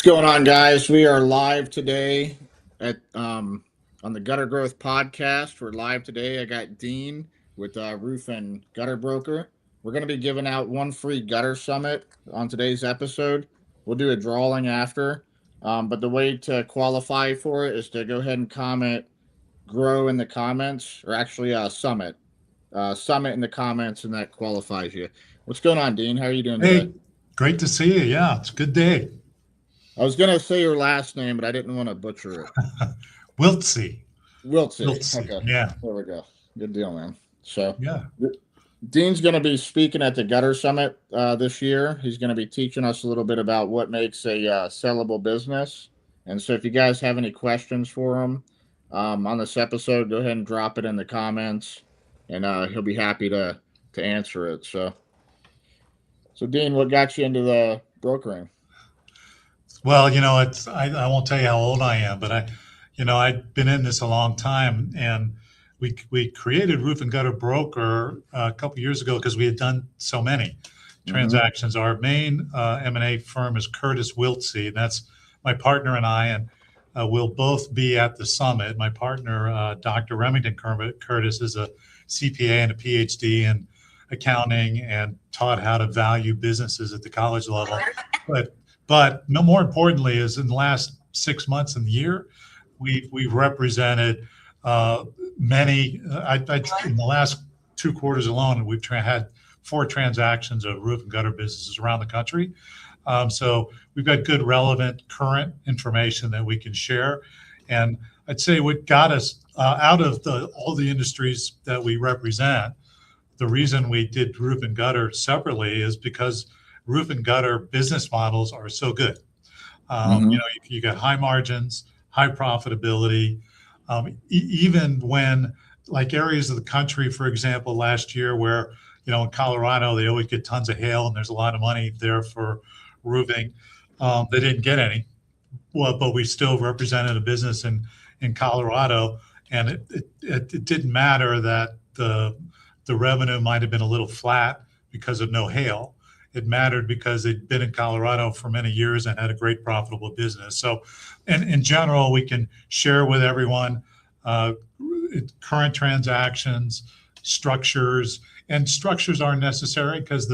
What's going on, guys? We are live today at on the Gutter Growth podcast. We're live today. I got Dean with Roof and Gutter Broker. We're going to be giving out one free gutter summit on today's episode. We'll do a drawing after, but the way to qualify for it is to go ahead and comment "grow" in the comments, or actually summit in the comments, and that qualifies you. What's going on, Dean? How are you doing today? Great to see you. Yeah, it's a good day. I was going to say your last name, but I didn't want to butcher it. Wiltse. Wiltse. Okay. Yeah. There we go. Good deal, man. So yeah, Dean's going to be speaking at the Gutter Summit this year. He's going to be teaching us a little bit about what makes a sellable business. And so if you guys have any questions for him on this episode, go ahead and drop it in the comments, and he'll be happy to answer it. So Dean, what got you into the brokering? Well, I won't tell you how old I am, but I've been in this a long time, and we created Roof and Gutter Broker a couple years ago because we had done so many transactions. Our main M&A firm is CurtisWiltse, and that's my partner and I, and we'll both be at the summit. My partner, Dr. 𝗪𝗘𝗟𝗃𝗃 is a CPA and a PhD in accounting and taught how to value businesses at the college level. But no, more importantly, is in the last 6 months and year, we've represented many. In the last 2 quarters alone, we've had 4 transactions of roof and gutter businesses around the country. So we've got good, relevant, current information that we can share. And I'd say what got us out of all the industries that we represent, the reason we did roof and gutter separately is because roof and gutter business models are so good. You got high margins, high profitability, even when, like, areas of the country, for example, last year where, in Colorado, they always get tons of hail and there's a lot of money there for roofing. They didn't get any, but we still represented a business in Colorado, and it didn't matter that the revenue might have been a little flat because of no hail. It mattered because they'd been in Colorado for many years and had a great profitable business. So, and in general, we can share with everyone current transactions, structures, and structures aren't necessary because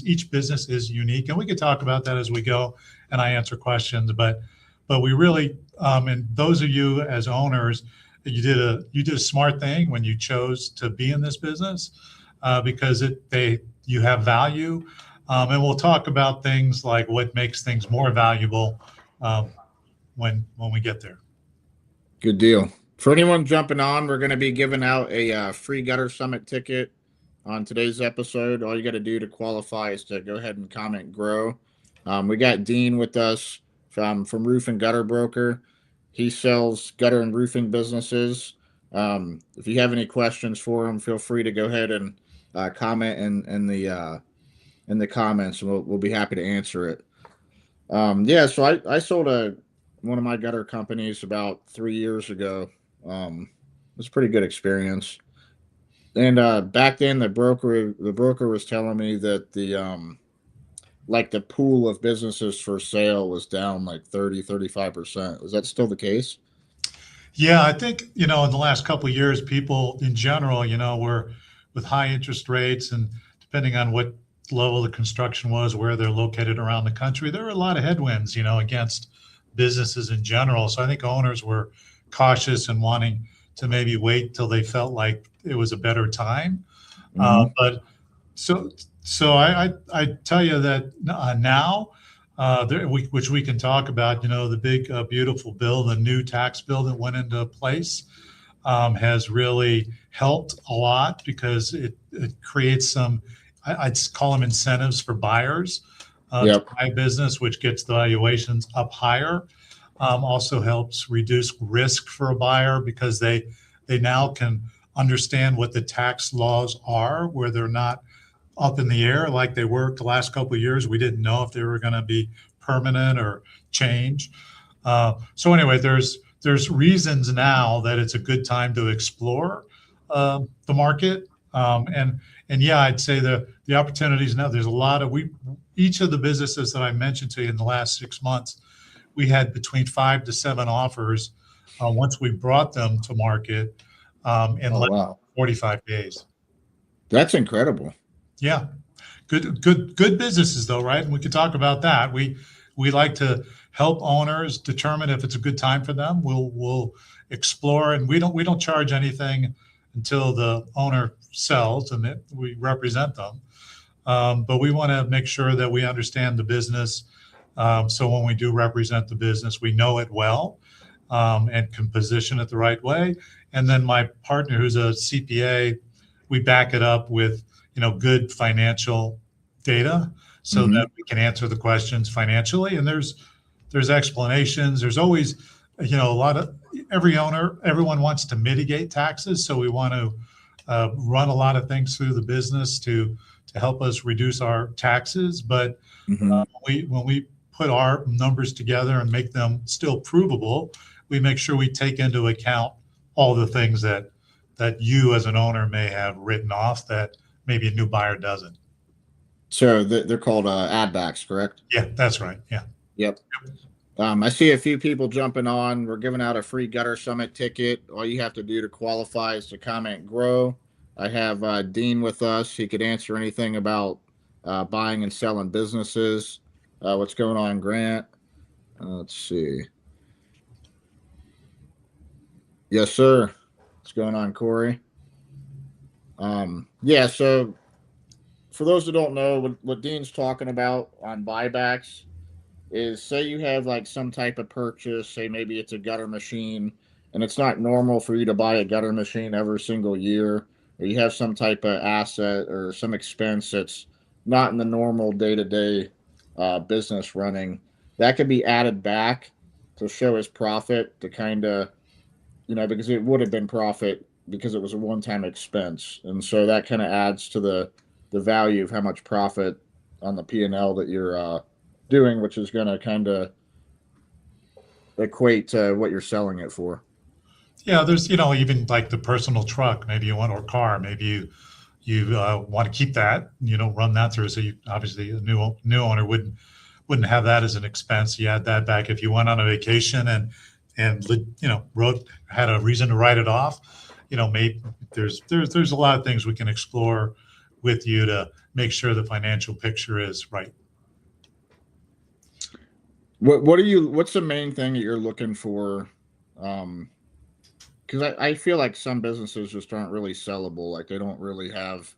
each business is unique. And we can talk about that as we go, and I answer questions. But we really, and those of you as owners, you did a smart thing when you chose to be in this business because you have value. And we'll talk about things like what makes things more valuable when we get there. Good deal. For anyone jumping on, we're going to be giving out a free Gutter Summit ticket on today's episode. All you got to do to qualify is to go ahead and comment "grow." We got Dean with us from Roof and Gutter Broker. He sells gutter and roofing businesses. If you have any questions for him, feel free to go ahead and comment in the comments, and we'll be happy to answer it. So I sold one of my gutter companies about 3 years ago. It was a pretty good experience. And back then, the broker was telling me that the pool of businesses for sale was down like 35%. Is that still the case? Yeah, I think, in the last couple of years, people in general, were with high interest rates, and depending on what level the construction was, where they're located around the country, there were a lot of headwinds, against businesses in general. So I think owners were cautious and wanting to maybe wait till they felt like it was a better time. But so I tell you that now, which we can talk about, the big beautiful bill, the new tax bill that went into place, has really helped a lot because it creates some, I'd call them incentives for buyers to buy a business, which gets the valuations up higher. Also helps reduce risk for a buyer because they now can understand what the tax laws are, where they're not up in the air like they were the last couple of years. We didn't know if they were going to be permanent or change. So anyway, there's reasons now that it's a good time to explore the market. And yeah, I'd say the opportunities now, there's a lot of, each of the businesses that I mentioned to you in the last 6 months, we had between 5 to 7 offers once we brought them to market in less than 45 days. That's incredible. Yeah. Good businesses though, right? And we could talk about that. We like to help owners determine if it's a good time for them. We'll explore, and we don't charge anything until the owner sells, and we represent them. But we want to make sure that we understand the business. So when we do represent the business, we know it well and can position it the right way. And then my partner, who's a CPA, we back it up with good financial data so that we can answer the questions financially. And there's explanations. There's always a lot of everyone wants to mitigate taxes, so we want to run a lot of things through the business to help us reduce our taxes. But when we put our numbers together and make them still provable, we make sure we take into account all the things that you as an owner may have written off that maybe a new buyer doesn't. So they're called add backs, correct? Yeah, that's right. Yeah. Yep. I see a few people jumping on. We're giving out a free Gutter Summit ticket. All you have to do to qualify is to comment grow. I have Dean with us. He could answer anything about buying and selling businesses. What's going on, Grant? Let's see. Yes, sir. What's going on, Corey? Yeah, so for those who don't know, what Dean's talking about on buybacks is, say you have like some type of purchase, say maybe it's a gutter machine, and it's not normal for you to buy a gutter machine every single year, or you have some type of asset or some expense that's not in the normal day-to-day business running, that could be added back to show as profit, to kind of, because it would have been profit because it was a one-time expense. And so that kind of adds to the value of how much profit on the P&L that you're doing, which is going to kind of equate to what you're selling it for. Yeah, there's even like the personal truck, maybe you want, or car, maybe you want to keep that, run that through. So you obviously, a new owner wouldn't have that as an expense. You add that back. If you went on a vacation and had a reason to write it off, maybe there's a lot of things we can explore with you to make sure the financial picture is right. What's the main thing that you're looking for? Because I feel like some businesses just aren't really sellable. Like they don't really have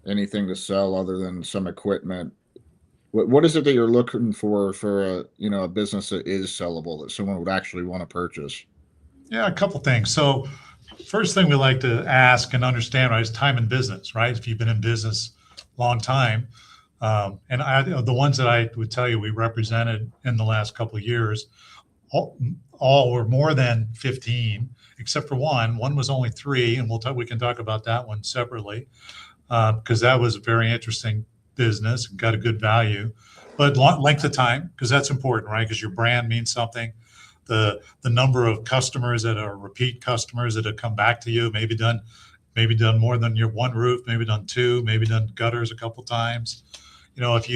anything to sell other than some equipment. What is it that you're looking for a business that is sellable, that someone would actually want to purchase? Yeah, a couple things. So first thing we like to ask and understand, right, is time in business, right? If you've been in business a long time, and the ones that I would tell you we represented in the last couple of years, all were more than 15, except for one. One was only 3, and we can talk about that one separately because that was a very interesting business, got a good value, but length of time, because that's important, right? Because your brand means something. The number of customers that are repeat customers that have come back to you, maybe done more than your one roof, maybe done 2, maybe done gutters a couple times. If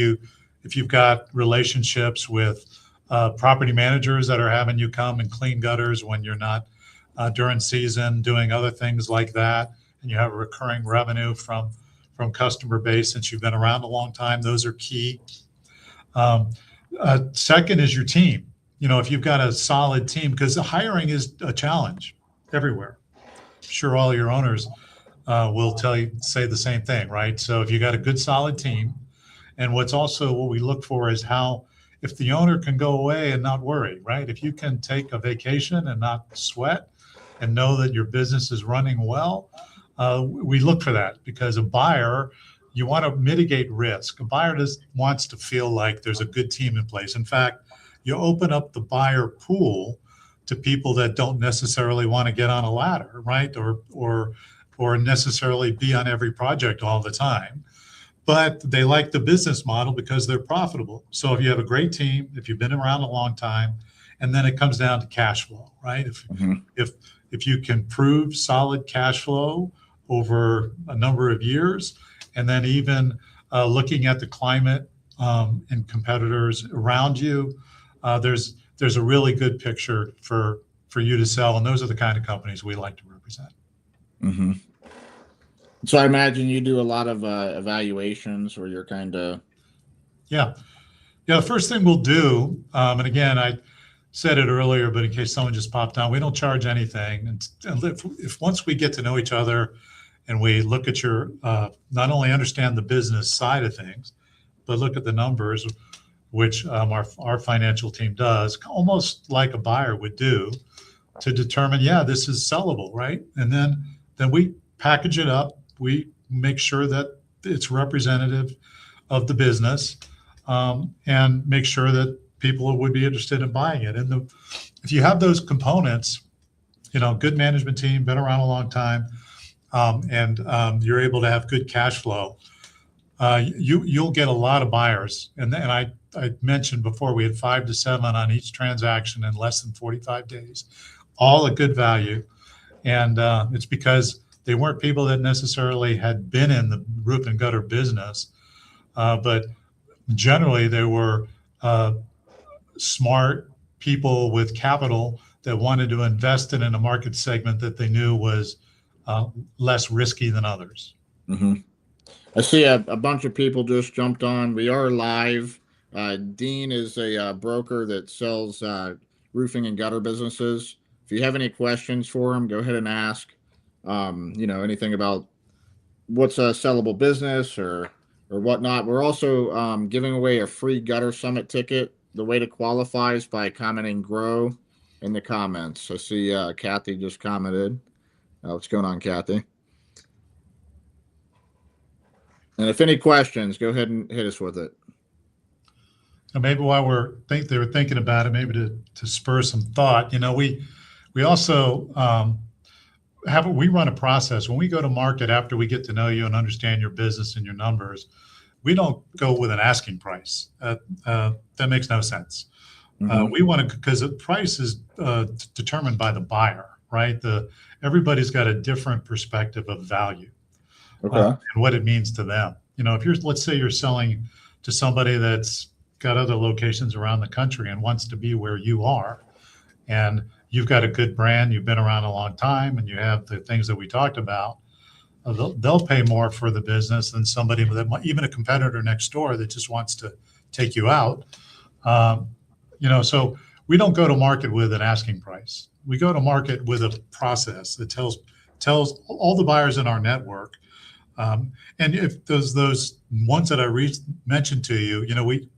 you've got relationships with property managers that are having you come and clean gutters when you're not during season, doing other things like that, and you have a recurring revenue from customer base since you've been around a long time, those are key. Second is your team. If you've got a solid team, because the hiring is a challenge everywhere. I'm sure all your owners will say the same thing, right? So if you got a good solid team, and what we look for is if the owner can go away and not worry, right? If you can take a vacation and not sweat and know that your business is running well, we look for that, because a buyer, you want to mitigate risk. A buyer wants to feel like there's a good team in place. In fact, you open up the buyer pool to people that don't necessarily want to get on a ladder, right? Or necessarily be on every project all the time, but they like the business model because they're profitable. So if you have a great team, if you've been around a long time, and then it comes down to cash flow, right? If you can prove solid cash flow over a number of years, and then even looking at the climate and competitors around you, there's there's a really good picture for you to sell. And those are the kind of companies we like to represent. Mm-hmm. So I imagine you do a lot of evaluations where you're kind of. Yeah. The first thing we'll do, and again, I said it earlier, but in case someone just popped on, we don't charge anything. And if once we get to know each other and we look at your, not only understand the business side of things, but look at the numbers, which our financial team does, almost like a buyer would do, to determine, yeah, this is sellable, right? And then we package it up. We make sure that it's representative of the business, and make sure that people would be interested in buying it. And if you have those components, good management team, been around a long time, and you're able to have good cash flow, you'll get a lot of buyers. And I mentioned before, we had 5 to 7 on each transaction in less than 45 days, all at good value. And it's because they weren't people that necessarily had been in the roof and gutter business, but generally they were smart people with capital that wanted to invest in a market segment that they knew was less risky than others. Mm-hmm. I see a bunch of people just jumped on. We are live. Dean is a broker that sells roofing and gutter businesses. If you have any questions for him, go ahead and ask. Anything about what's a sellable business or whatnot. We're also giving away a free Gutter Summit ticket. The way to qualify is by commenting "grow" in the comments. I see Kathy just commented. What's going on, Kathy? And if any questions, go ahead and hit us with it. And maybe while they were thinking about it, maybe to spur some thought, we also we run a process when we go to market after we get to know you and understand your business and your numbers. We don't go with an asking price. That makes no sense. Mm-hmm. We want to, because the price is determined by the buyer, right? Everybody's got a different perspective of value. Okay. And what it means to them. If let's say you're selling to somebody that's got other locations around the country and wants to be where you are, and you've got a good brand, you've been around a long time, and you have the things that we talked about, they'll pay more for the business than somebody that, even a competitor next door that just wants to take you out. So we don't go to market with an asking price. We go to market with a process that tells all the buyers in our network. And if those ones that I mentioned to you,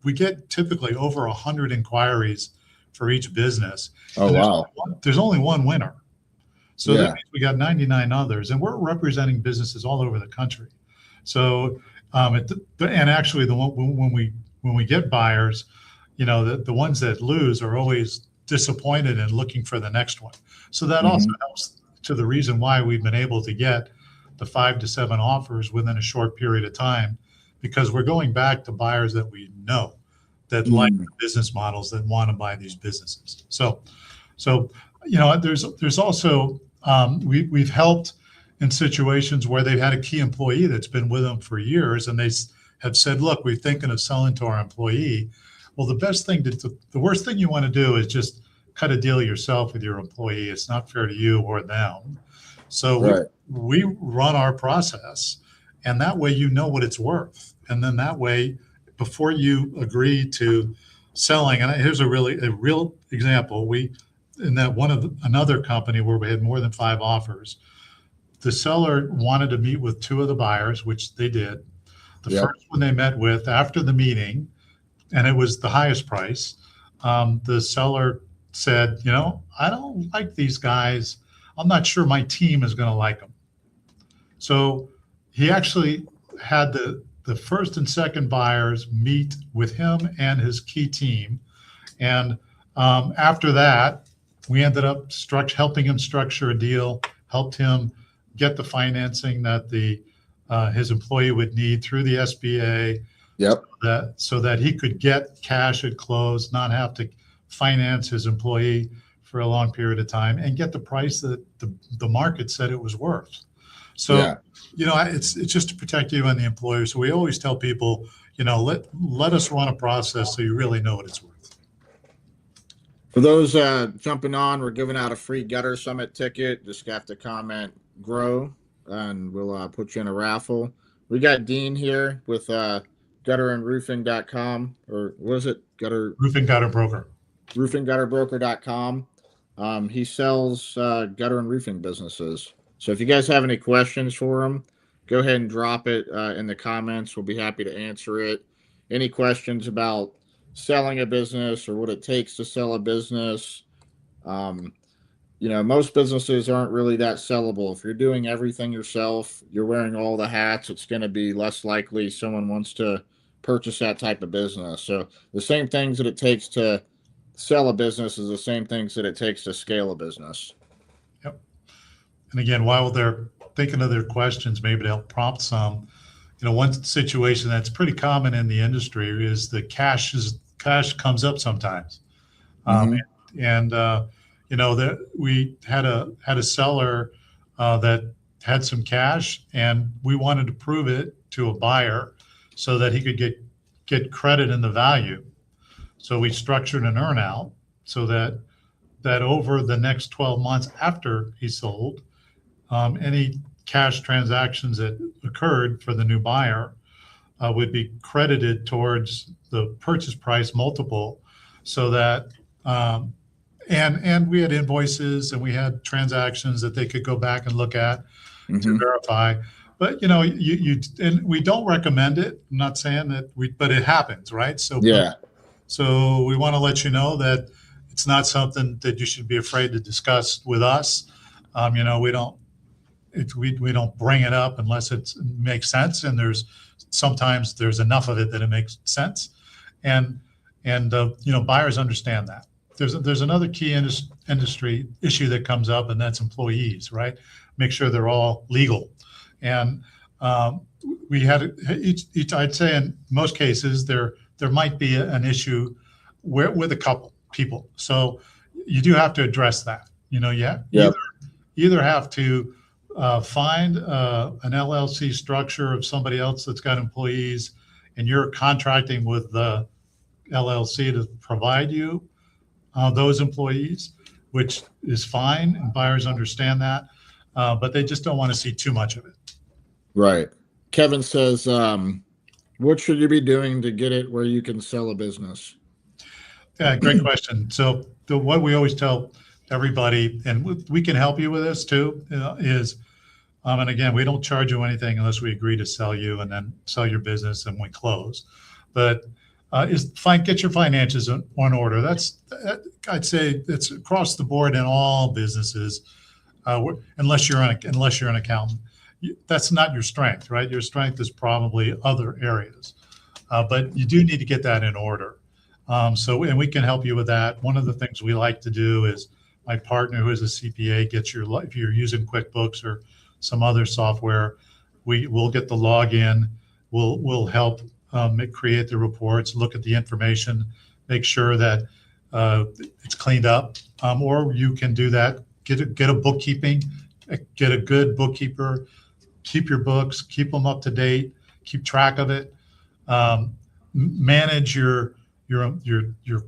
we get typically over 100 inquiries for each business. Oh, wow. There's only one winner. So yeah. That means we got 99 others, and we're representing businesses all over the country. So, and actually when we get buyers, the ones that lose are always disappointed and looking for the next one. So that also helps to the reason why we've been able to get the 5 to 7 offers within a short period of time, because we're going back to buyers that we know that like the business models, that want to buy these businesses. So there's also we've helped in situations where they've had a key employee that's been with them for years, and they have said, "Look, we're thinking of selling to our employee." Well, the worst thing you want to do is just cut a deal yourself with your employee. It's not fair to you or them. So right. we run our process, and that way you know what it's worth. And then that way, before you agree to selling, and here's a real example. Another company where we had more than 5 offers, the seller wanted to meet with 2 of the buyers, which they did. The first one they met with after the meeting, and it was the highest price, the seller said, I don't like these guys. I'm not sure my team is going to like them. So he actually had the first and second buyers meet with him and his key team. And after that, we ended up helping him structure a deal, helped him get the financing that his employee would need through the SBA. Yep. So that he could get cash at close, not have to finance his employee for a long period of time, and get the price that the market said it was worth. So, it's just to protect you and the employer. So we always tell people, let us run a process so you really know what it's worth. For those jumping on, we're giving out a free Gutter Summit ticket. Just have to comment grow, and we'll put you in a raffle. We got Dean here with gutterandroofing.com, or what is it? Roofing Gutter Broker. roofingutterbroker.com. He sells gutter and roofing businesses. So if you guys have any questions for him, go ahead and drop it in the comments. We'll be happy to answer it. Any questions about selling a business or what it takes to sell a business? Most businesses aren't really that sellable. If you're doing everything yourself, you're wearing all the hats, it's going to be less likely someone wants to purchase that type of business. So the same things that it takes to sell a business is the same things that it takes to scale a business. Yep. And again, while they're thinking of their questions, maybe to help prompt some, one situation that's pretty common in the industry is the cash comes up sometimes. That we had a seller that had some cash, and we wanted to prove it to a buyer so that he could get credit in the value. So we structured an earnout so that over the next 12 months after he sold, any cash transactions that occurred for the new buyer would be credited towards the purchase price multiple, so that and we had invoices and we had transactions that they could go back and look at to verify. But and we don't recommend it. I'm not saying that but it happens, right? So yeah. So we want to let you know that it's not something that you should be afraid to discuss with us. We don't bring it up unless it makes sense, and sometimes there's enough of it that it makes sense, and buyers understand that. There's another key industry issue that comes up, and that's employees, right? Make sure they're all legal, and we had each. I'd say in most cases there might be an issue with a couple people, so you do have to address that. Either have to find an LLC structure of somebody else that's got employees, and you're contracting with the LLC to provide you those employees, which is fine, and buyers understand that, but they just don't want to see too much of it. Right. Kevin says, what should you be doing to get it where you can sell a business? Yeah, great question. So what we always tell everybody, and we can help you with this too, is, and again, we don't charge you anything unless we agree to sell you and then sell your business and we close. But get your finances on order. I'd say it's across the board in all businesses, unless you're an accountant. That's not your strength, right? Your strength is probably other areas, but you do need to get that in order. And we can help you with that. One of the things we like to do is, my partner who is a CPA if you're using QuickBooks or some other software, we'll get the login. We'll help create the reports, look at the information, make sure that it's cleaned up. Or you can do that. Get a bookkeeping. Get a good bookkeeper. Keep your books. Keep them up to date. Keep track of it. Manage your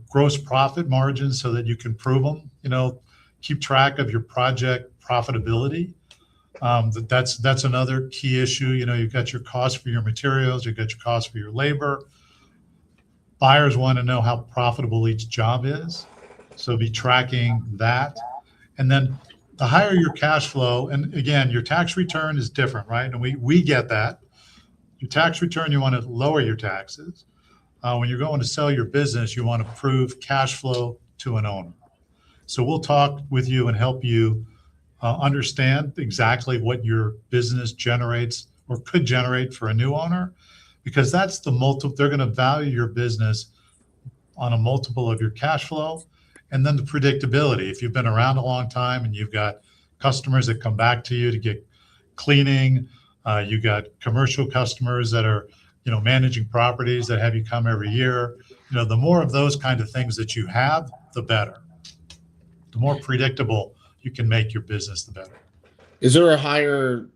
gross profit margins so that you can prove them. Keep track of your project profitability. That's another key issue. You've got your cost for your materials, you've got your cost for your labor. Buyers want to know how profitable each job is, so be tracking that. And then the higher your cash flow, and again, your tax return is different, right? And we get that. Your tax return, you want to lower your taxes. When you're going to sell your business, you want to prove cash flow to an owner. So we'll talk with you and help you understand exactly what your business generates or could generate for a new owner, because that's the multiple. They're going to value your business on a multiple of your cash flow, and then the predictability. If you've been around a long time and you've got customers that come back to you to get cleaning, you got commercial customers that are managing properties that have you come every year. The more of those kind of things that you have, the better. The more predictable you can make your business, the better. Is there a higher,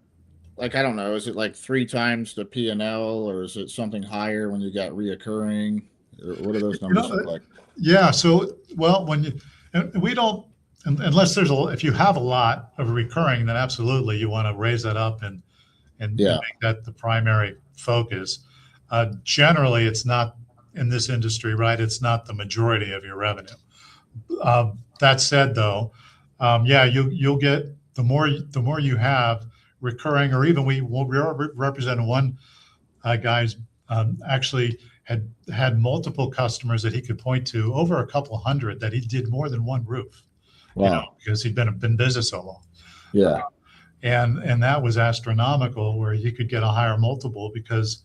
I don't know, is it like 3 times the P&L, or is it something higher when you got reoccurring? Or what do those numbers look like? Yeah. So, well, when And we don't, unless if you have a lot of recurring, then absolutely you want to raise that up and Yeah. make that the primary focus. Generally, it's not in this industry, right? It's not the majority of your revenue. That said, though, yeah, you'll get the more you have recurring, or even we represented one guy's actually had multiple customers that he could point to, over a couple hundred, that he did more than one roof. Wow. You know, because he'd been in business so long. Yeah. And that was astronomical, where he could get a higher multiple because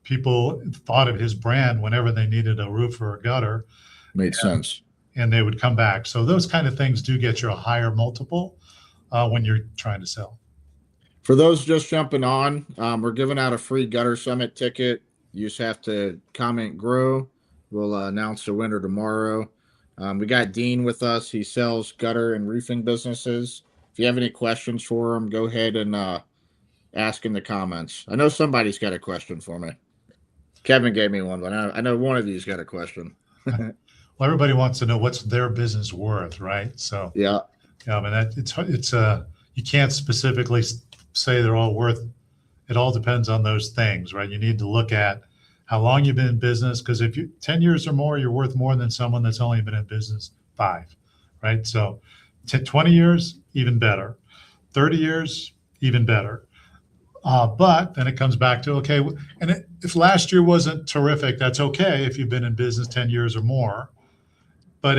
people thought of his brand whenever they needed a roof or a gutter. Made sense. And they would come back. So those kind of things do get you a higher multiple when you're trying to sell. For those just jumping on, we're giving out a free Gutter Summit ticket. You just have to comment grow. We'll announce the winner tomorrow. We got Dean with us. He sells gutter and roofing businesses. If you have any questions for him, go ahead and ask in the comments. I know somebody's got a question for me. Kevin gave me one, but I know one of you's got a question. Well, everybody wants to know what's their business worth, right? So yeah, I mean, it's you can't specifically say they're all worth. It all depends on those things, right? You need to look at how long you've been in business, because if you 10 years or more, you're worth more than someone that's only been in business 5, right? So 20 years, even better. 30 years, even better. But then it comes back to, okay, and if last year wasn't terrific, that's okay if you've been in business 10 years or more. But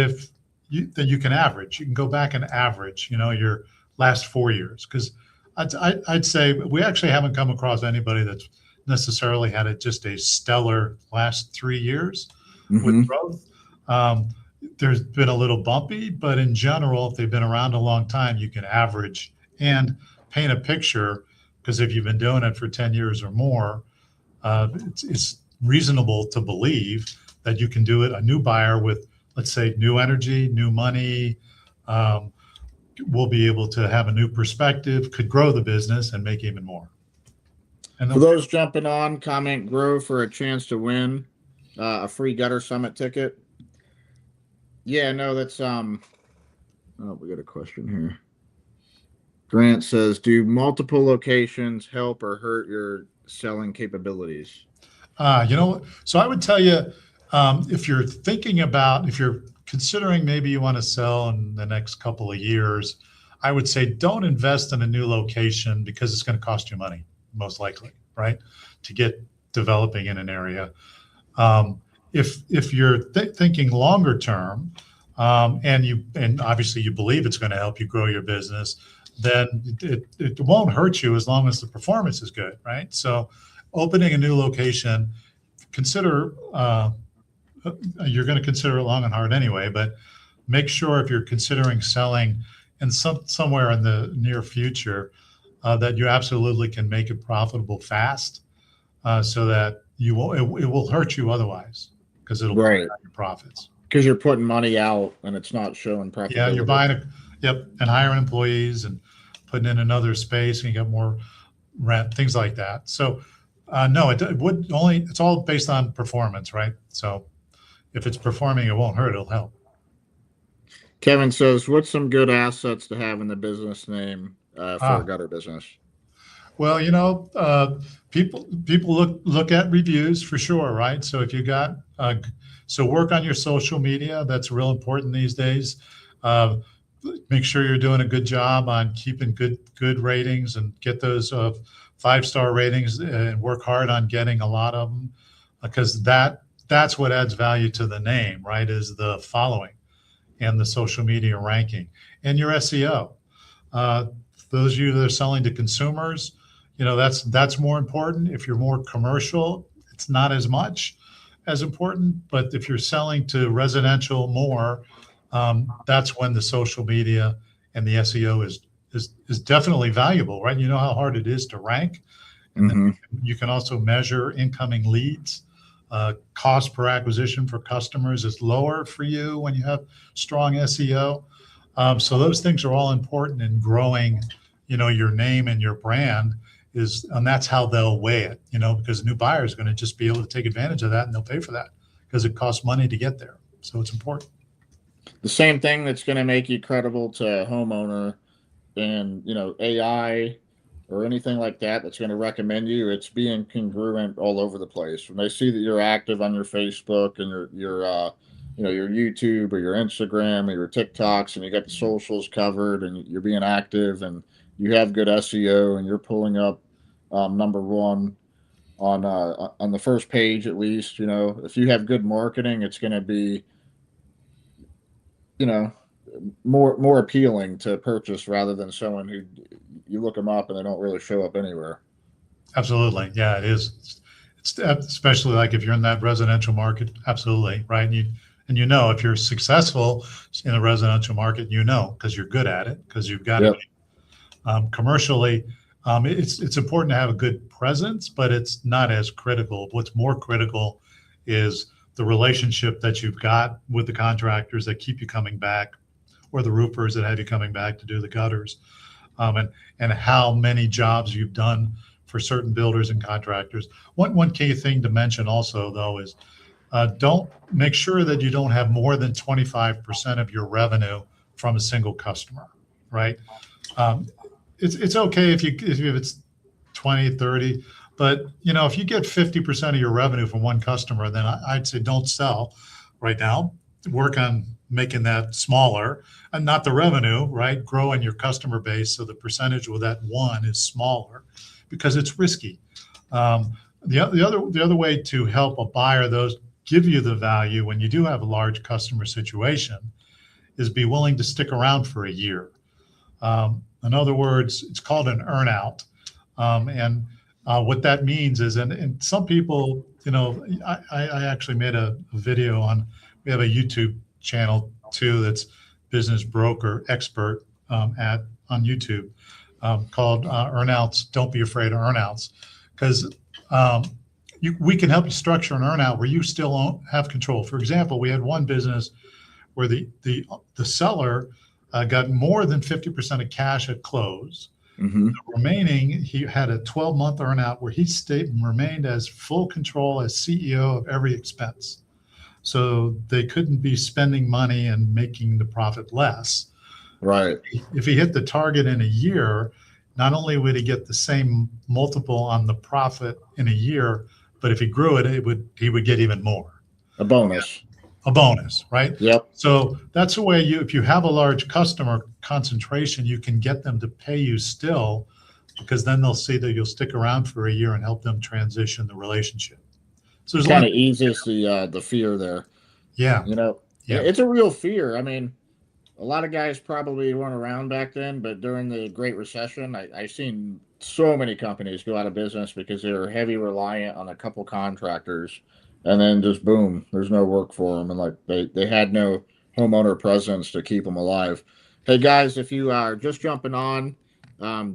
then you can average. You can go back and average, your last 4 years. Because I'd say we actually haven't come across anybody that's necessarily had just a stellar last 3 years with growth. There's been a little bumpy, but in general, if they've been around a long time, you can average and paint a picture. Because if you've been doing it for 10 years or more, it's reasonable to believe that you can do it. A new buyer with, let's say, new energy, new money, will be able to have a new perspective, could grow the business and make even more. And for those jumping on, comment grow for a chance to win a free Gutter Summit ticket. Yeah, no, that's oh, we got a question here. Grant says, do multiple locations help or hurt your selling capabilities? So I would tell you, if you're considering maybe you want to sell in the next couple of years, I would say don't invest in a new location, because it's going to cost you money, most likely, right? To get developing in an area. If you're thinking longer term, and obviously you believe it's going to help you grow your business, then it won't hurt you as long as the performance is good, right? So opening a new location, consider, you're going to consider it long and hard anyway, but make sure if you're considering selling in somewhere in the near future, that you absolutely can make it profitable fast, so that it will hurt you otherwise, because it'll bring down your profits. Because you're putting money out and it's not showing profitability. Yeah, you're buying and hiring employees and putting in another space, and you get more rent, things like that. So no, it's all based on performance, right? So if it's performing, it won't hurt, it'll help. Kevin says, what's some good assets to have in the business name for a gutter business? Well, people look at reviews for sure, right? So if you got, so work on your social media. That's real important these days. Make sure you're doing a good job on keeping good ratings, and get those 5-star ratings, and work hard on getting a lot of them, because that's what adds value to the name, right? Is the following and the social media ranking and your SEO. Those of you that are selling to consumers, that's more important. If you're more commercial, it's not as much as important. But if you're selling to residential more, that's when the social media and the SEO is definitely valuable, right? You know how hard it is to rank, and then you can also measure incoming leads. Cost per acquisition for customers is lower for you when you have strong SEO. So those things are all important in growing, your name and your brand and that's how they'll weigh it, because a new buyer is going to just be able to take advantage of that, and they'll pay for that because it costs money to get there. So it's important. The same thing that's going to make you credible to a homeowner and, AI or anything like that that's going to recommend you, it's being congruent all over the place. When they see that you're active on your Facebook and your YouTube or your Instagram or your TikToks, and you got the socials covered, and you're being active, and you have good SEO, and you're pulling up number one on the first page at least. If you have good marketing, it's going to be you know more appealing to purchase rather than someone who you look them up and they don't really show up anywhere. Absolutely. Yeah, it is. It's especially like if you're in that residential market. Absolutely. Right. And if you're successful in the residential market, because you're good at it, because you've got Yep. it. Commercially, it's important to have a good presence, but it's not as critical. What's more critical is the relationship that you've got with the contractors that keep you coming back, or the roofers that have you coming back to do the gutters, and how many jobs you've done for certain builders and contractors. One key thing to mention also, though, is don't make sure that you don't have more than 25% of your revenue from a single customer, right? It's okay if it's 20, 30, but if you get 50% of your revenue from one customer, then I'd say don't sell right now. Work on making that smaller, and not the revenue, right? Growing your customer base so the percentage with that one is smaller, because it's risky. The other way to help a buyer, those give you the value when you do have a large customer situation, is be willing to stick around for a year. In other words, it's called an earnout. And what that means is, and some people, I actually made a video we have a YouTube channel too that's Business Broker Expert on YouTube, called Earnouts. Don't be afraid of earnouts, because we can help you structure an earnout where you still have control. For example, we had one business where the seller got more than 50% of cash at close. Mm-hmm. The remaining, he had a 12-month earnout where he stayed and remained as full control as CEO of every expense. So they couldn't be spending money and making the profit less. Right. If he hit the target in a year, not only would he get the same multiple on the profit in a year, but if he grew it, he would get even more. A bonus. A bonus, right? Yep. So that's a way if you have a large customer concentration, you can get them to pay you still, because then they'll see that you'll stick around for a year and help them transition the relationship. So it kind of eases the fear there. Yeah. It's a real fear. I mean, a lot of guys probably weren't around back then, but during the Great Recession, I seen so many companies go out of business because they were heavy reliant on a couple contractors, and then just boom, there's no work for them, and like they had no homeowner presence to keep them alive. Hey guys, if you are just jumping on,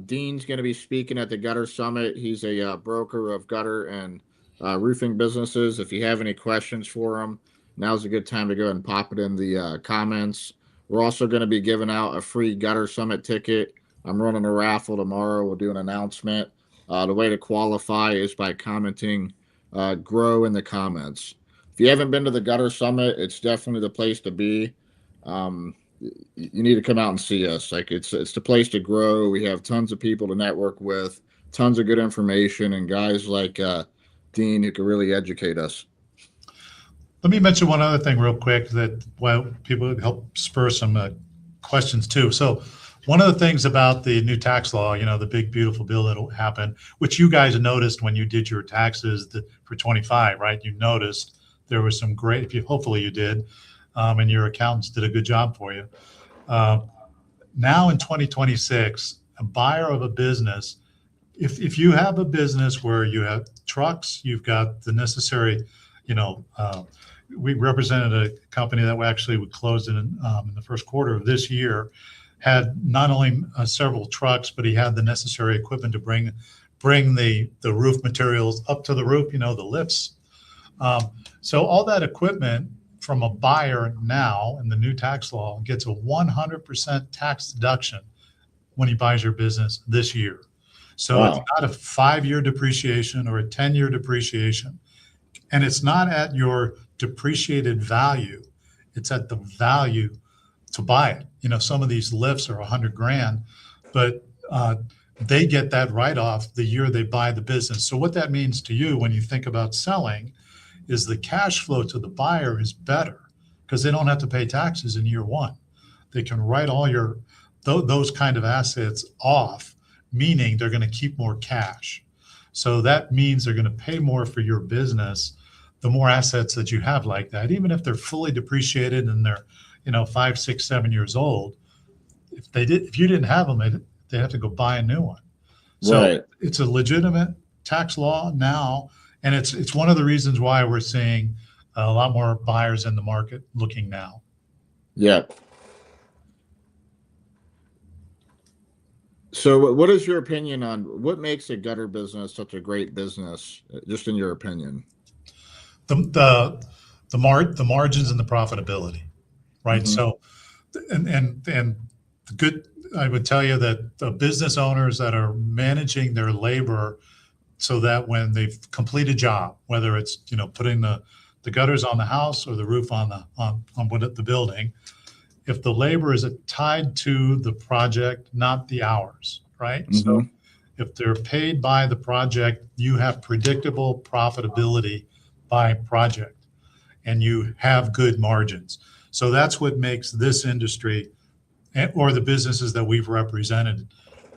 Dean's going to be speaking at the Gutter Summit. He's a broker of gutter and roofing businesses. If you have any questions for him, now's a good time to go ahead and pop it in the comments. We're also going to be giving out a free Gutter Summit ticket. I'm running a raffle tomorrow. We'll do an announcement. The way to qualify is by commenting grow in the comments. If you haven't been to the Gutter Summit, it's definitely the place to be. You need to come out and see us. Like it's the place to grow. We have tons of people to network with, tons of good information, and guys like Dean who can really educate us. Let me mention one other thing real quick that people help spur some questions too. So one of the things about the new tax law, the big beautiful bill that'll happen, which you guys noticed when you did your taxes for 25, right? You noticed there was some great, hopefully you did, and your accountants did a good job for you. Now in 2026, a buyer of a business, if you have a business where you have trucks, you've got the necessary, we represented a company that we closed in the first quarter of this year, had not only several trucks, but he had the necessary equipment to bring the roof materials up to the roof, the lifts. So all that equipment from a buyer now in the new tax law gets a 100% tax deduction when he buys your business this year. So Wow. It's not a 5-year depreciation or a 10-year depreciation. And it's not at your depreciated value. It's at the value to buy it. You know, some of these lifts are $100,000, but they get that write-off the year they buy the business. So what that means to you when you think about selling is the cash flow to the buyer is better because they don't have to pay taxes in year one. They can write all your those kind of assets off, meaning they're going to keep more cash. So that means they're going to pay more for your business the more assets that you have like that, even if they're fully depreciated and they're, you know, 5, 6, 7 years old. If you didn't have them, they have to go buy a new one. So Right. It's a legitimate tax law now, and it's one of the reasons why we're seeing a lot more buyers in the market looking now. Yeah. So what is your opinion on what makes a gutter business such a great business, just in your opinion? The margins and the profitability, right? So, and the good, I would tell you that the business owners that are managing their labor so that when they've completed a job, whether it's, you know, putting the gutters on the house or the roof on the building, if the labor is tied to the project, not the hours, right? So if they're paid by the project, you have predictable profitability by project and you have good margins. So that's what makes this industry or the businesses that we've represented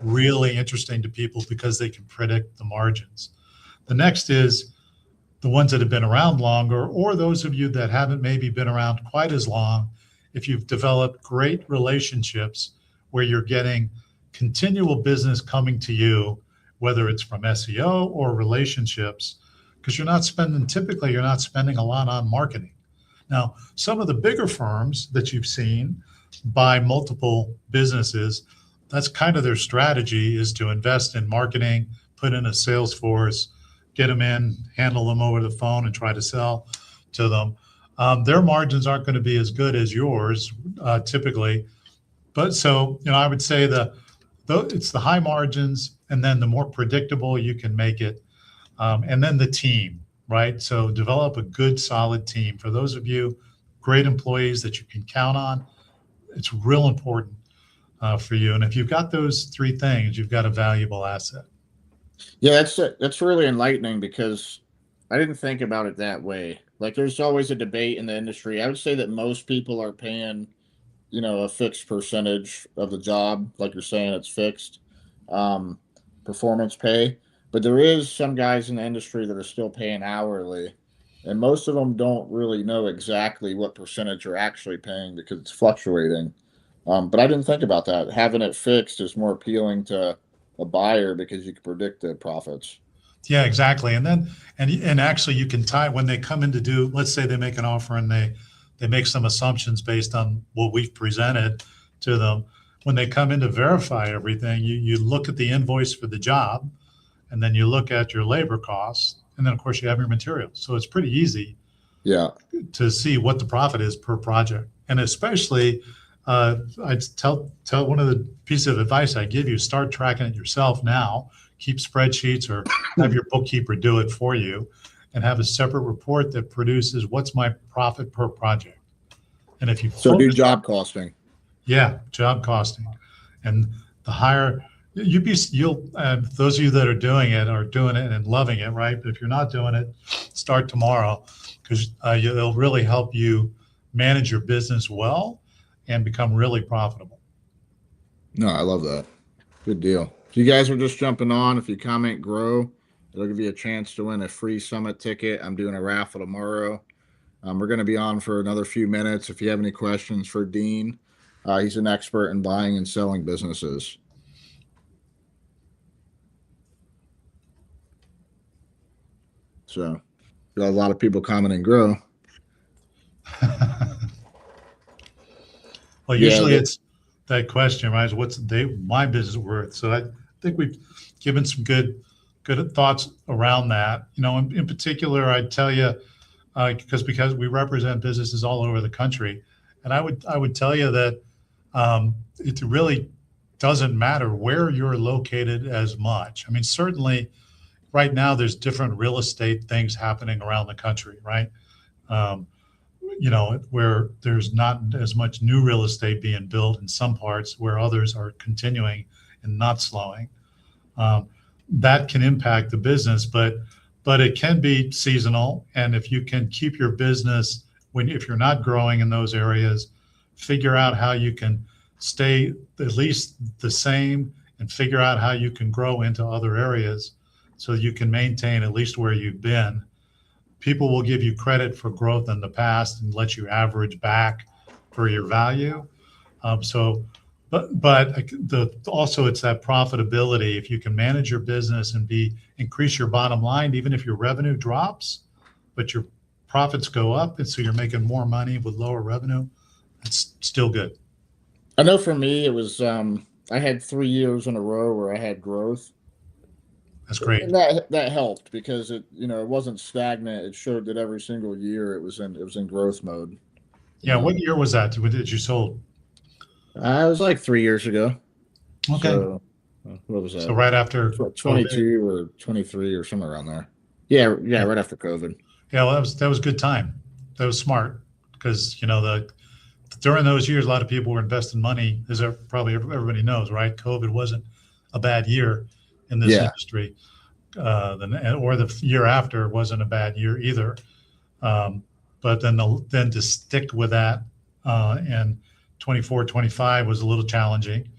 really interesting to people because they can predict the margins. The next is the ones that have been around longer, or those of you that haven't maybe been around quite as long. If you've developed great relationships where you're getting continual business coming to you, whether it's from SEO or relationships, because typically you're not spending a lot on marketing. Now, some of the bigger firms that you've seen buy multiple businesses, that's kind of their strategy, is to invest in marketing, put in a sales force, get them in, handle them over the phone and try to sell to them. Their margins aren't going to be as good as yours typically. But so, you know, I would say it's the high margins and then the more predictable you can make it. And then the team, right? So develop a good, solid team. For those of you, great employees that you can count on, it's real important for you. And if you've got those three things, you've got a valuable asset. Yeah, that's really enlightening because I didn't think about it that way. Like there's always a debate in the industry. I would say that most people are paying, you know, a fixed percentage of the job. Like you're saying, it's fixed performance pay. But there is some guys in the industry that are still paying hourly. And most of them don't really know exactly what percentage you're actually paying because it's fluctuating. But I didn't think about that. Having it fixed is more appealing to a buyer because you can predict the profits. Yeah, exactly. And then, and actually you can tie when they come in to do, let's say they make an offer and they make some assumptions based on what we've presented to them. When they come in to verify everything, you look at the invoice for the job, and then you look at your labor costs, and then of course you have your materials. So it's pretty easy to see what the profit is per project. And especially, I'd tell one of the pieces of advice I give you, start tracking it yourself now. Keep spreadsheets or have your bookkeeper do it for you, and have a separate report that produces what's my profit per project. And if you do job costing. Yeah, job costing. And the higher those of you that are doing it and loving it, right? But if you're not doing it, start tomorrow, because it'll really help you manage your business well and become really profitable. No, I love that. Good deal. If you guys are just jumping on, if you comment grow, it'll give you a chance to win a free summit ticket. I'm doing a raffle tomorrow. We're going to be on for another few minutes. If you have any questions for Dean, he's an expert in buying and selling businesses. So got a lot of people commenting grow. Well, usually it's that question, right? What's my business worth? So I think we've given some good thoughts around that. You know, in particular, I'd tell you, because we represent businesses all over the country, and I would tell you that it really doesn't matter where you're located as much. I mean, certainly right now there's different real estate things happening around the country, right? where there's not as much new real estate being built in some parts, where others are continuing and not slowing. That can impact the business, but it can be seasonal. And if you can keep your business, if you're not growing in those areas, figure out how you can stay at least the same and figure out how you can grow into other areas so you can maintain at least where you've been. People will give you credit for growth in the past and let you average back for your value. Also it's that profitability. If you can manage your business and increase your bottom line, even if your revenue drops, but your profits go up, and so you're making more money with lower revenue, it's still good. I know for me, it was, I had 3 years in a row where I had growth. That's great. And that helped because it wasn't stagnant. It showed that every single year it was in growth mode. Yeah. What year was that that you sold? It was like 3 years ago. Okay. So, what was that? So right after 22 or 23 or somewhere around there. Yeah, right after COVID. Yeah, well, that was good time. That was smart because during those years, a lot of people were investing money, as probably everybody knows, right? COVID wasn't a bad year in this industry, or the year after wasn't a bad year either. But then to stick with that, and 24, 25 was a little challenging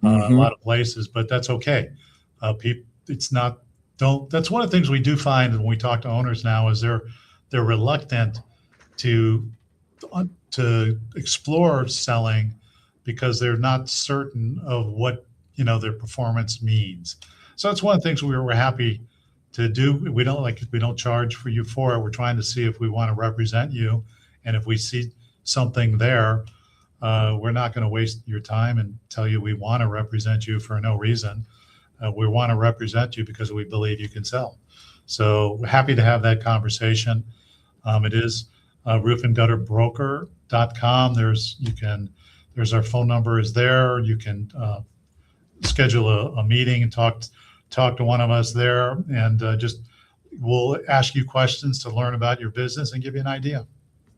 in a lot of places, but that's okay. That's one of the things we do find when we talk to owners now is they're reluctant to explore selling because they're not certain of what their performance means. So that's one of the things we're happy to do. We don't charge for you for it. We're trying to see if we want to represent you, and if we see something there, we're not going to waste your time and tell you we want to represent you for no reason. We want to represent you because we believe you can sell. So we're happy to have that conversation. It is 𝗪𝗘'𝗟𝗡 𝗟𝗂𝗏. There's our phone number is there. You can schedule a meeting and talk to one of us there, and we'll ask you questions to learn about your business and give you an idea.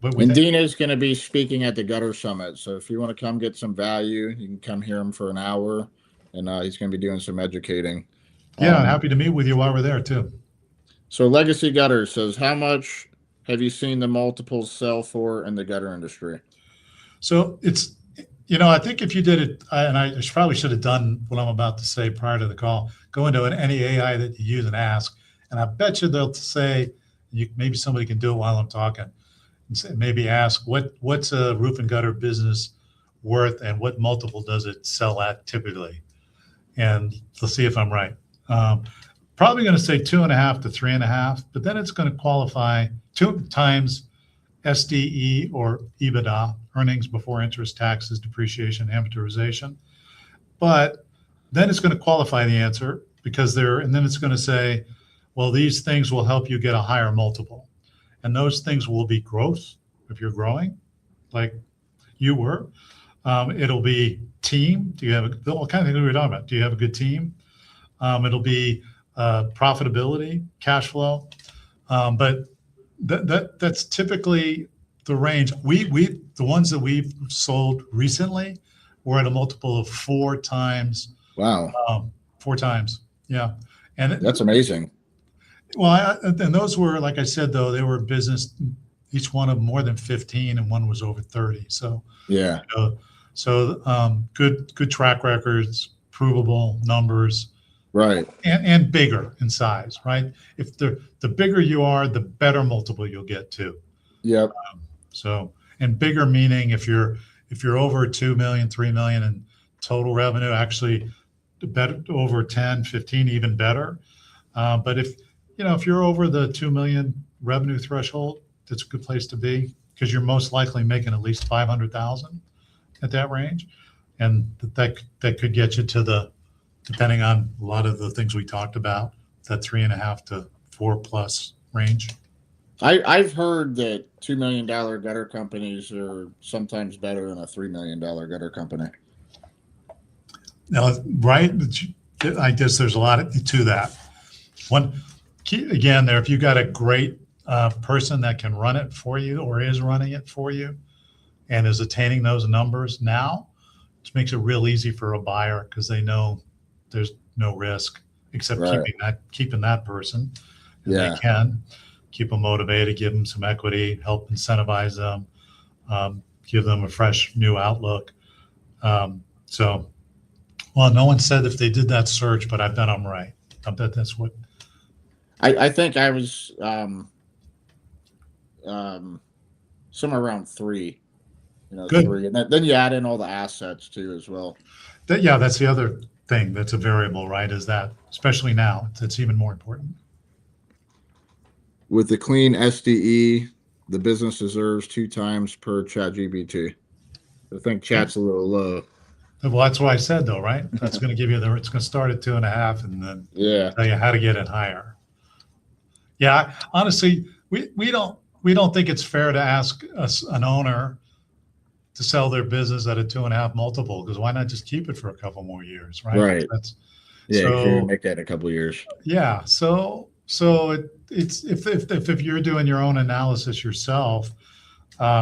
And Dean is going to be speaking at the Gutter Summit. So if you want to come get some value, you can come hear him for an hour, and he's going to be doing some educating. Yeah, I'm happy to meet with you while we're there too. So Legacy Gutter says, how much have you seen the multiples sell for in the gutter industry? So it's, I think if you did it, and I probably should have done what I'm about to say prior to the call, go into any AI that you use and ask, and I bet you they'll say, maybe somebody can do it while I'm talking, and say, maybe ask what's a roof and gutter business worth and what multiple does it sell at typically? And let's see if I'm right. Probably going to say 2.5 to 3.5, but then it's going to qualify 2 times SDE or EBITDA, earnings before interest, taxes, depreciation, amortization. But then it's going to qualify the answer and then it's going to say, well, these things will help you get a higher multiple. And those things will be growth if you're growing, like you were. It'll be team. What kind of things are we talking about? Do you have a good team? It'll be profitability, cash flow. But that's typically the range. The ones that we've sold recently were at a multiple of 4 times. Wow. 4 times. Yeah. And that's amazing. Well, and those were, like I said, though, they were business, each one of them more than 15 and one was over 30. So yeah. Good track records, provable numbers. Right. And bigger in size, right? If the bigger you are, the better multiple you'll get too. Yep. And bigger meaning if you're over 2 million, 3 million in total revenue, actually better over 10, 15, even better. But if you're over the 2 million revenue threshold, that's a good place to be because you're most likely making at least 500,000 at that range. And that could get you to depending on a lot of the things we talked about, that 3.5 to 4 plus range. I've heard that $2 million gutter companies are sometimes better than a $3 million gutter company. Now, right? I guess there's a lot to that. One key, again, there, if you got a great person that can run it for you or is running it for you and is attaining those numbers now, which makes it real easy for a buyer because they know there's no risk except keeping that person. And they can keep them motivated, give them some equity, help incentivize them, give them a fresh new outlook. Well, no one said if they did that search, but I bet I'm right. I bet that's what. I think I was somewhere around 3. Good. 3, and then you add in all the assets too as well. That's the other thing that's a variable, right? Is that, especially now, it's even more important. With the clean SDE, the business deserves 2 times per ChatGPT. I think chat's a little low. Well, that's what I said, though, right? That's going to give you it's going to start at 2.5 and then tell you how to get it higher. Yeah, honestly, we don't think it's fair to ask an owner to sell their business at a 2.5 multiple, because why not just keep it for a couple more years, right? Right. So you make that in a couple of years. Yeah. So it's if you're doing your own analysis yourself,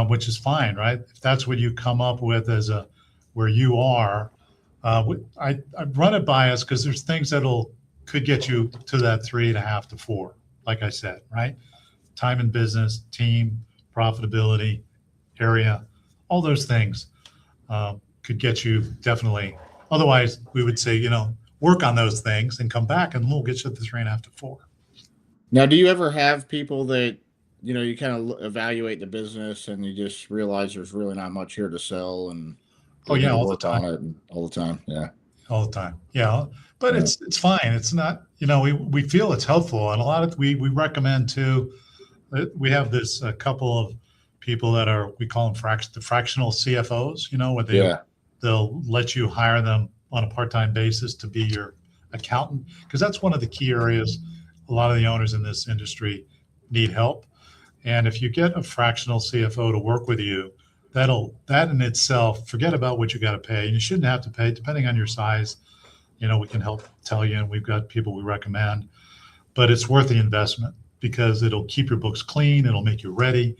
which is fine, right? If that's what you come up with as where you are, I run it by us because there's things could get you to that 3.5 to 4. Like I said, right? Time in business, team, profitability, area, all those things could get you definitely. Otherwise, we would say, work on those things and come back and we'll get you to 3.5 to 4. Now, do you ever have people that, you kind of evaluate the business and you just realize there's really not much here to sell, and all the time. All the time. Yeah. All the time. Yeah. But it's fine. It's not, we feel it's helpful. And a lot of, we recommend too, we have this couple of people that we call them the fractional CFOs, where they'll let you hire them on a part-time basis to be your accountant. Because that's one of the key areas a lot of the owners in this industry need help. And if you get a fractional CFO to work with you, that in itself, forget about what you got to pay. And you shouldn't have to pay, depending on your size. We can help tell you, and we've got people we recommend, but it's worth the investment because it'll keep your books clean. It'll make you ready.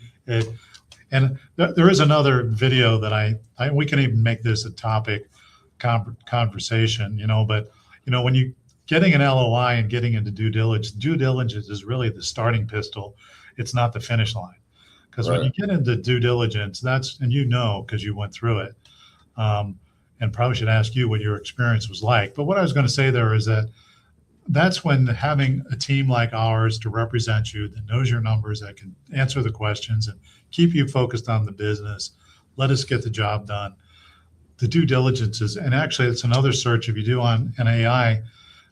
And there is another video that we can even make this a topic conversation, but when you getting an LOI and getting into due diligence is really the starting pistol. It's not the finish line. Because when you get into due diligence, because you went through it, and probably should ask you what your experience was like. But what I was going to say there is that's when having a team like ours to represent you, that knows your numbers, that can answer the questions and keep you focused on the business, let us get the job done. The due diligence and actually it's another search if you do on an AI,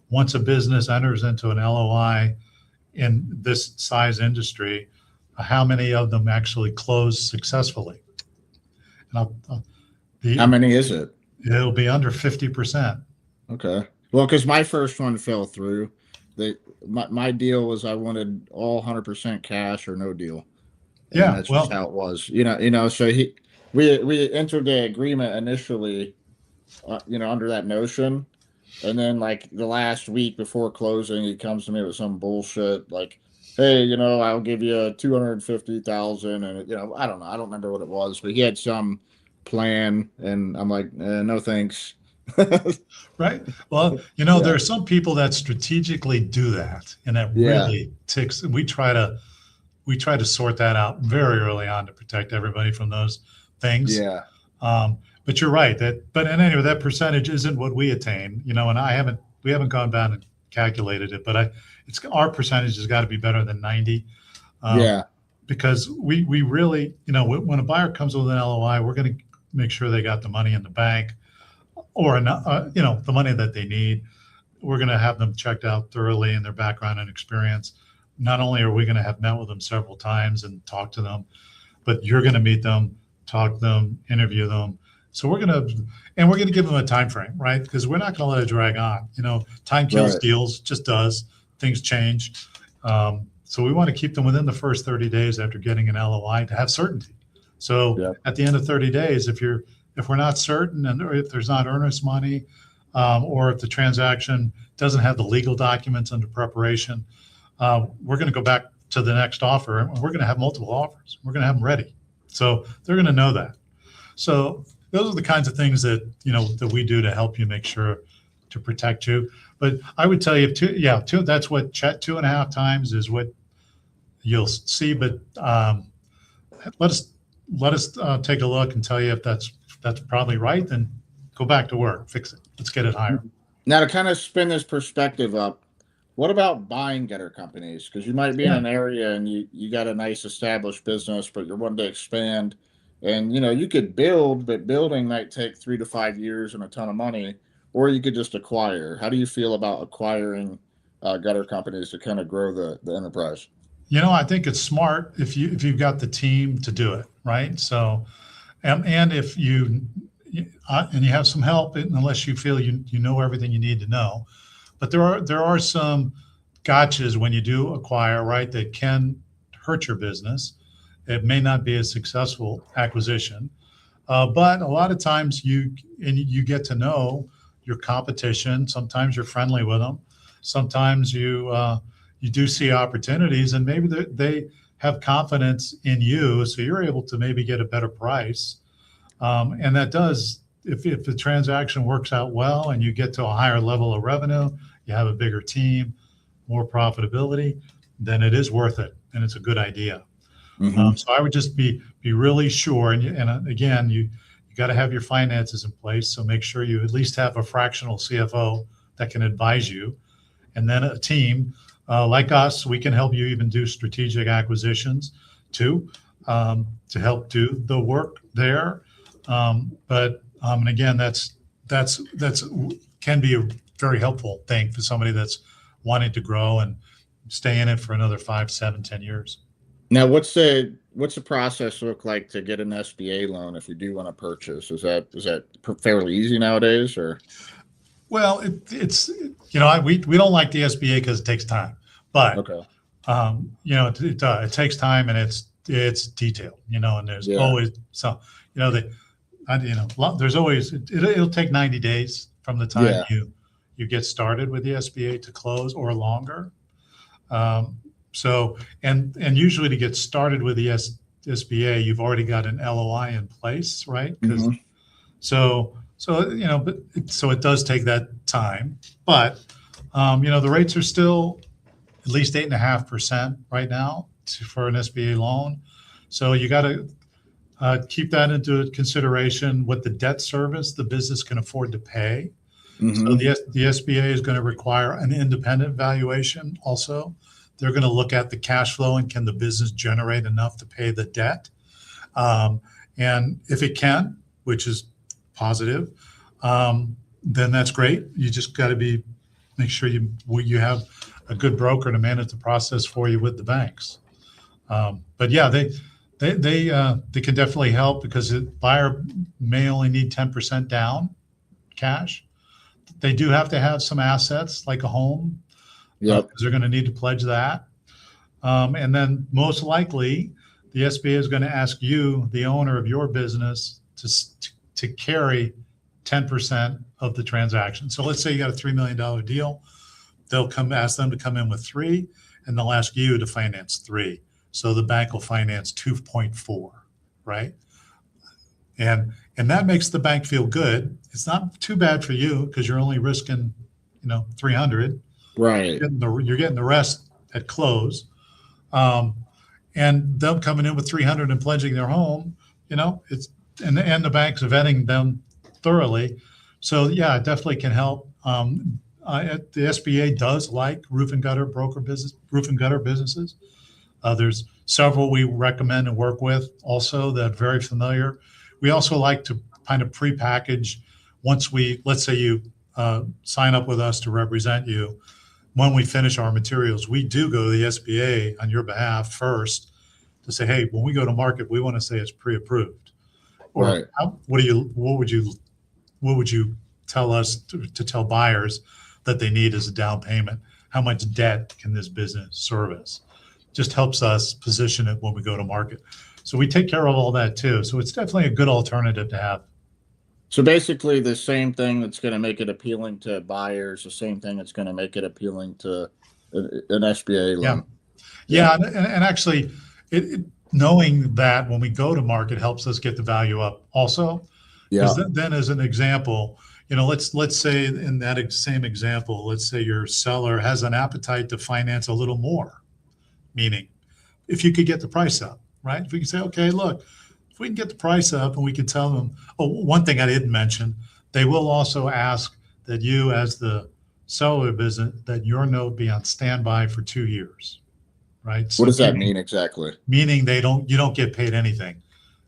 once a business enters into an LOI in this size industry, how many of them actually close successfully? And how many is it? It'll be under 50%. Okay. Well, because my first one fell through. My deal was I wanted all 100% cash or no deal. And that's just how it was. So we entered the agreement initially, under that notion, and then like the last week before closing, he comes to me with some bullshit like, hey, I'll give you 250,000, and I don't know, I don't remember what it was, but he had some plan, and I'm like, no thanks. Right. Well, there are some people that strategically do that, and that really ticks. And we try to sort that out very early on to protect everybody from those things. Yeah. But you're right anyway, that percentage isn't what we attain, and we haven't gone down and calculated it, but our percentage has got to be better than 90. Because we really, when a buyer comes with an LOI, we're going to make sure they got the money in the bank, or the money that they need. We're going to have them checked out thoroughly in their background and experience. Not only are we going to have met with them several times and talked to them, but you're going to meet them, talk to them, interview them. So we're going to give them a time frame, right? Because we're not going to let it drag on. Time kills deals, just does. Things change. So we want to keep them within the first 30 days after getting an LOI to have certainty. So at the end of 30 days, if we're not certain, and if there's not earnest money, or if the transaction doesn't have the legal documents under preparation, we're going to go back to the next offer, and we're going to have multiple offers. We're going to have them ready. So they're going to know that. So those are the kinds of things that, that we do to help you make sure to protect you. But I would tell you, that's what 2.5 times is what you'll see. But let us take a look and tell you if that's probably right. Then go back to work, fix it. Let's get it higher. Now, to kind of spin this perspective up, what about buying gutter companies? Because you might be in an area and you got a nice established business, but you're wanting to expand, and you could build, but building might take 3 to 5 years and a ton of money, or you could just acquire. How do you feel about acquiring gutter companies to kind of grow the enterprise? I think it's smart if you've got the team to do it, right? So, and if you have some help, unless you feel you know everything you need to know. But there are some gotchas when you do acquire, right, that can hurt your business. It may not be a successful acquisition, but a lot of times you get to know your competition. Sometimes you're friendly with them. Sometimes you do see opportunities, and maybe they have confidence in you, so you're able to maybe get a better price. And that does, if the transaction works out well and you get to a higher level of revenue, you have a bigger team, more profitability, then it is worth it, and it's a good idea. So I would just be really sure, and again, you got to have your finances in place. So make sure you at least have a fractional CFO that can advise you, and then a team like us. We can help you even do strategic acquisitions too, to help do the work there. And again, that's can be a very helpful thing for somebody that's wanting to grow and stay in it for another 5, 7, 10 years. Now, what's the process look like to get an SBA loan if you do want to purchase? Is that fairly easy nowadays, or? Well, it's we don't like the SBA because it takes time, but okay. It takes time, and it's detailed, and there's always some, there's always, it'll take 90 days from the time you get started with the SBA to close, or longer. So, and usually to get started with the SBA, you've already got an LOI in place, right? So it does take that time, but the rates are still at least 8.5% right now for an SBA loan. So you got to keep that into consideration, what the debt service the business can afford to pay. So the SBA is going to require an independent valuation also. They're going to look at the cash flow and can the business generate enough to pay the debt. And if it can, which is positive, then that's great. You just got to make sure you have a good broker to manage the process for you with the banks. But yeah, they can definitely help, because the buyer may only need 10% down cash. They do have to have some assets like a home, because they're going to need to pledge that. And then most likely the SBA is going to ask you, the owner of your business, to carry 10% of the transaction. So let's say you got a $3 million deal. They'll ask them to come in with 3, and they'll ask you to finance 3. So the bank will finance 2.4, right? And that makes the bank feel good. It's not too bad for you, because you're only risking, 300. Right. You're getting the rest at close. And them coming in with 300 and pledging their home, it's, and the bank's vetting them thoroughly. So yeah, it definitely can help. The SBA does like roof and gutter businesses. There's several we recommend and work with also that are very familiar. We also like to kind of pre-package, once let's say you sign up with us to represent you. When we finish our materials, we do go to the SBA on your behalf first to say, hey, when we go to market, we want to say it's pre-approved. Or right. What would you tell us to tell buyers that they need as a down payment? How much debt can this business service? Just helps us position it when we go to market. So we take care of all that too. So it's definitely a good alternative to have. So basically the same thing that's going to make it appealing to buyers, the same thing that's going to make it appealing to an SBA loan. Yeah, and actually, knowing that when we go to market helps us get the value up also. Yeah. Because then, as an example, let's say in that same example, let's say your seller has an appetite to finance a little more, meaning if you could get the price up, right? If we can say, okay, look, if we can get the price up and we can tell them, oh, one thing I didn't mention, they will also ask that you, as the seller business, that your note be on standby for 2 years, right? So what does that mean exactly? Meaning you don't get paid anything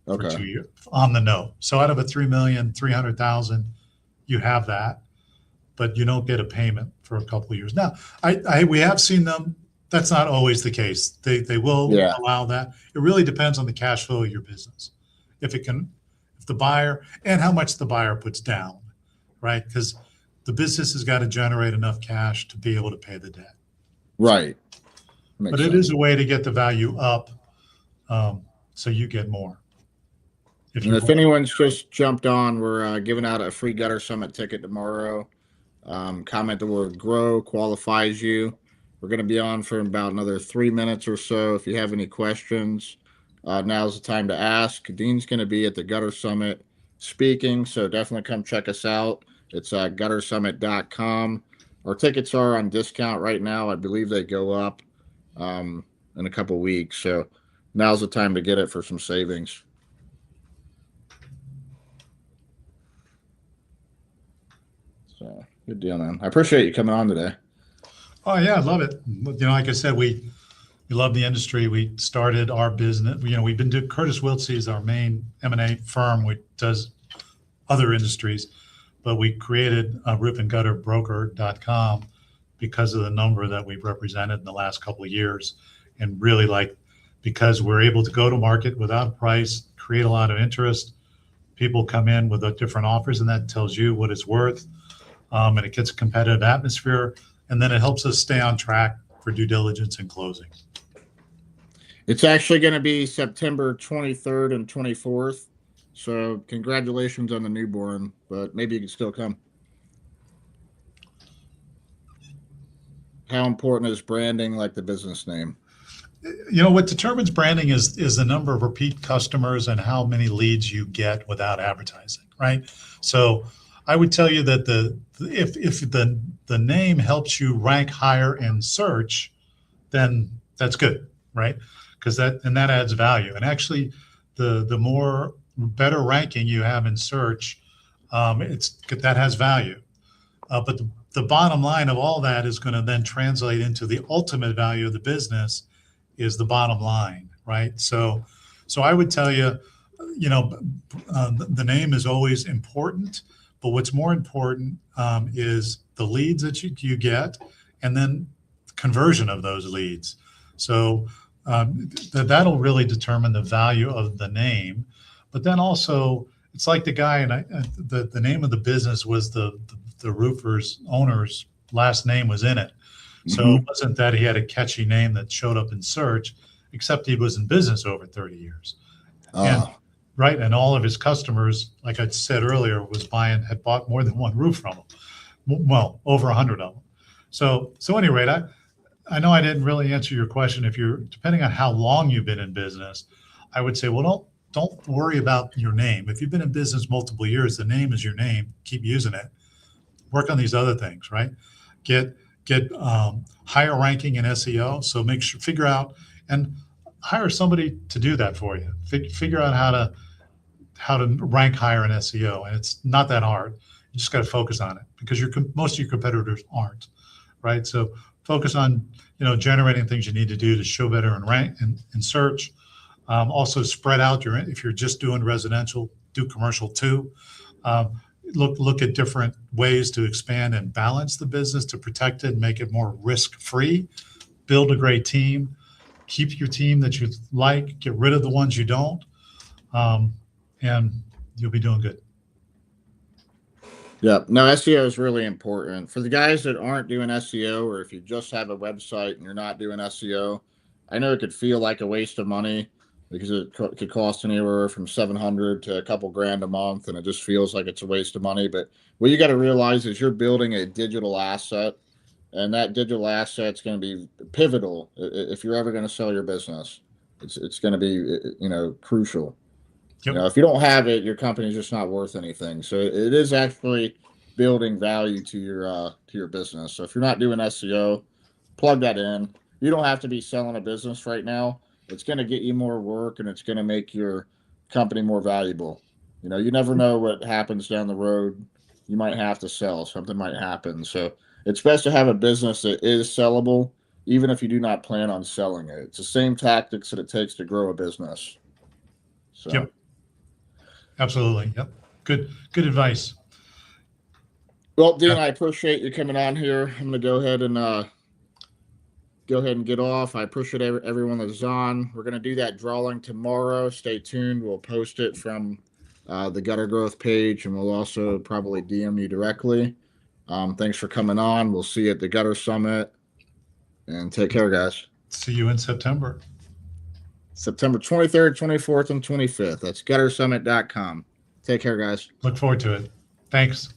for 2 years on the note. So out of a $3,300,000, you have that, but you don't get a payment for a couple of years. Now, we have seen them. That's not always the case. They will allow that. It really depends on the cash flow of your business. If the buyer, and how much the buyer puts down, right? Because the business has got to generate enough cash to be able to pay the debt. Right. But it is a way to get the value up, so you get more. If anyone's just jumped on, we're giving out a free Gutter Summit ticket tomorrow. Comment the word GROW qualifies you. We're going to be on for about another 3 minutes or so. If you have any questions, now's the time to ask. Dean's going to be at the Gutter Summit speaking, so definitely come check us out. It's 𝗪𝗘'𝗥𝗘 Our tickets are on discount right now. I believe they go up in a couple weeks, so now's the time to get it for some savings. So good deal, man. I appreciate you coming on today. Oh yeah, I love it. Like I said, we love the industry. We started our business. We've been doing CurtisWiltse is our main M&A firm, which does other industries, but we created 𝗪𝗘'𝗥𝗘 because of the number that we've represented in the last couple of years, and really because we're able to go to market without a price, create a lot of interest. People come in with different offers, and that tells you what it's worth, and it gets a competitive atmosphere. And then it helps us stay on track for due diligence and closing. It's actually going to be September 23rd and 24th. So congratulations on the newborn, but maybe you can still come. How important is branding, like the business name? What determines branding is the number of repeat customers and how many leads you get without advertising, right? So I would tell you that if the name helps you rank higher in search, then that's good, right? Because that adds value. And actually, the more better ranking you have in search, that has value. But the bottom line of all that is going to then translate into the ultimate value of the business is the bottom line, right? So I would tell you, the name is always important. But what's more important is the leads that you get, and then conversion of those leads. So that'll really determine the value of the name. But then also, it's like the guy, and the name of the business was the roofer's owner's last name was in it. So it wasn't that he had a catchy name that showed up in search, except he was in business over 30 years. Right, and all of his customers, like I said earlier, had bought more than one roof from him. Well, over 100 of them. So at any rate, I know I didn't really answer your question. Depending on how long you've been in business, I would say, well, don't worry about your name. If you've been in business multiple years, the name is your name. Keep using it. Work on these other things, right? Get higher ranking in SEO. So figure out and hire somebody to do that for you. Figure out how to rank higher in SEO, and it's not that hard. You just got to focus on it because most of your competitors aren't, right? So focus on generating things you need to do to show better in rank and search. Also spread out if you're just doing residential, do commercial too. Look at different ways to expand and balance the business to protect it and make it more risk-free. Build a great team. Keep your team that you like. Get rid of the ones you don't. And you'll be doing good. Yeah, no, SEO is really important. For the guys that aren't doing SEO, or if you just have a website and you're not doing SEO, I know it could feel like a waste of money because it could cost anywhere from $700 to a couple grand a month, and it just feels like it's a waste of money. But what you got to realize is you're building a digital asset and that digital asset's going to be pivotal if you're ever going to sell your business. It's going to be, you know, crucial. Yep. You know, if you don't have it, your company's just not worth anything. So it is actually building value to your business. So if you're not doing SEO, plug that in. You don't have to be selling a business right now. It's going to get you more work, and it's going to make your company more valuable. You know, you never know what happens down the road. You might have to sell. Something might happen. So it's best to have a business that is sellable, even if you do not plan on selling it. It's the same tactics that it takes to grow a business. So. Yep. Absolutely. Yep. Good advice. Well, Dean, I appreciate you coming on here. I'm going to go ahead and get off. I appreciate everyone that's on. We're going to do that drawing tomorrow. Stay tuned. We'll post it from the Gutter Growth page, and we'll also probably DM you directly. Thanks for coming on. We'll see you at the Gutter Summit, and take care, guys. See you in September. September 23rd, 24th, and 25th. That's guttersummit.com. Take care, guys. Look forward to it. Thanks.